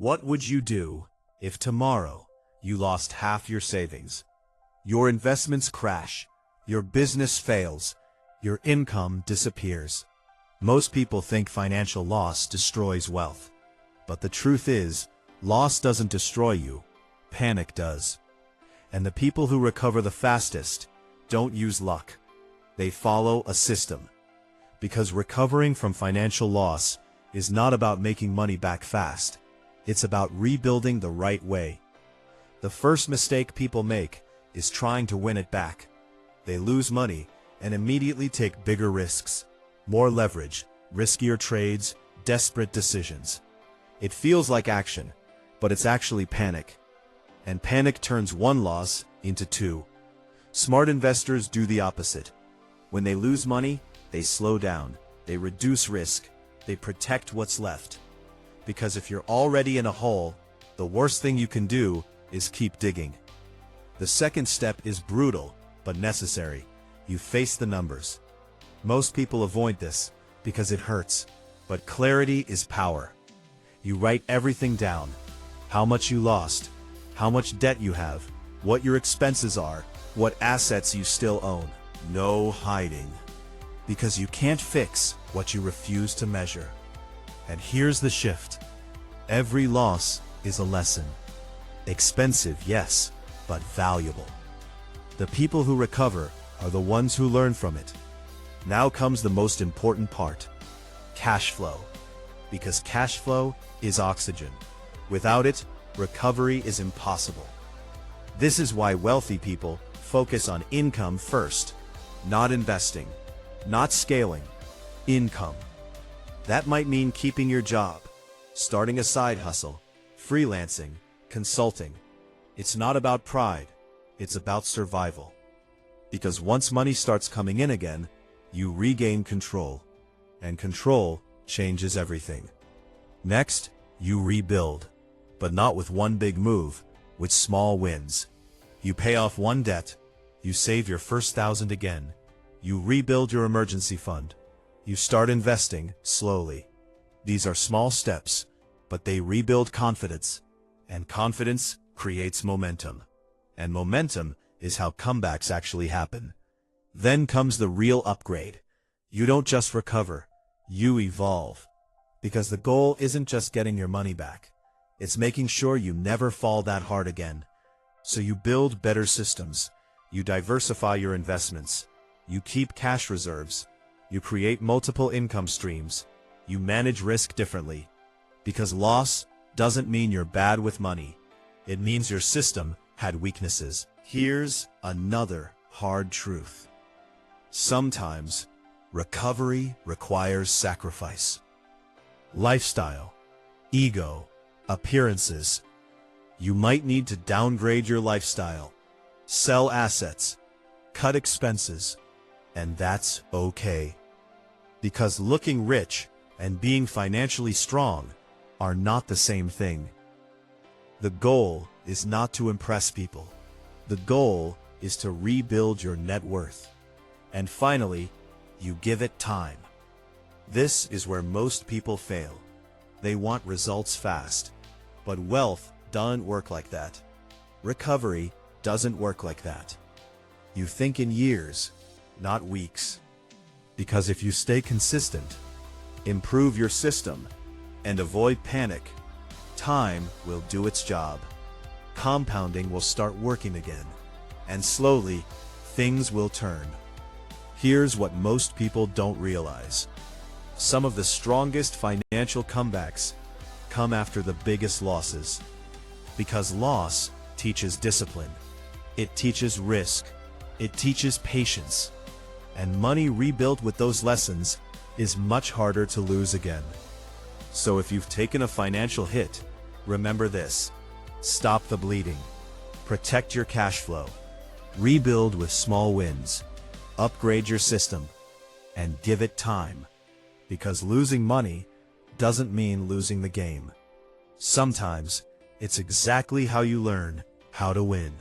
What would you do if tomorrow you lost half your savings? Your investments crash, your business fails, your income disappears. Most people think financial loss destroys wealth. But the truth is, loss doesn't destroy you, panic does. And the people who recover the fastest don't use luck. They follow a system. Because recovering from financial loss is not about making money back fast. It's about rebuilding the right way. The first mistake people make is trying to win it back. They lose money and immediately take bigger risks, more leverage, riskier trades, desperate decisions. It feels like action, but it's actually panic. And panic turns one loss into two. Smart investors do the opposite. When they lose money, they slow down, they reduce risk, they protect what's left. Because if you're already in a hole, the worst thing you can do is keep digging. The second step is brutal, but necessary. You face the numbers. Most people avoid this because it hurts, but clarity is power. You write everything down. How much you lost, how much debt you have, what your expenses are, what assets you still own. No hiding. Because you can't fix what you refuse to measure. And here's the shift. Every loss is a lesson. Expensive, yes, but valuable. The people who recover are the ones who learn from it. Now comes the most important part. Cash flow. Because cash flow is oxygen. Without it, recovery is impossible. This is why wealthy people focus on income first, not investing, not scaling, income. That might mean keeping your job, starting a side hustle, freelancing, consulting. It's not about pride, it's about survival. Because once money starts coming in again, you regain control. And control changes everything. Next, you rebuild. But not with one big move, with small wins. You pay off one debt, you save your first $1,000 again. You rebuild your emergency fund. You start investing slowly. These are small steps, but they rebuild confidence. And confidence creates momentum. And momentum is how comebacks actually happen. Then comes the real upgrade. You don't just recover, you evolve. Because the goal isn't just getting your money back. It's making sure you never fall that hard again. So you build better systems. You diversify your investments. You keep cash reserves. You create multiple income streams. You manage risk differently. Because loss doesn't mean you're bad with money. It means your system had weaknesses. Here's another hard truth. Sometimes, recovery requires sacrifice. Lifestyle, ego, appearances. You might need to downgrade your lifestyle, sell assets, cut expenses, and that's okay. Because looking rich and being financially strong are not the same thing. The goal is not to impress people. The goal is to rebuild your net worth. And finally, you give it time. This is where most people fail. They want results fast. But wealth doesn't work like that. Recovery doesn't work like that. You think in years, not weeks. Because if you stay consistent, improve your system, and avoid panic, time will do its job. Compounding will start working again. And slowly, things will turn. Here's what most people don't realize. Some of the strongest financial comebacks come after the biggest losses. Because loss teaches discipline. It teaches risk. It teaches patience. And money rebuilt with those lessons is much harder to lose again. So if you've taken a financial hit, remember this. Stop the bleeding. Protect your cash flow. Rebuild with small wins. Upgrade your system. And give it time. Because losing money doesn't mean losing the game. Sometimes, it's exactly how you learn how to win.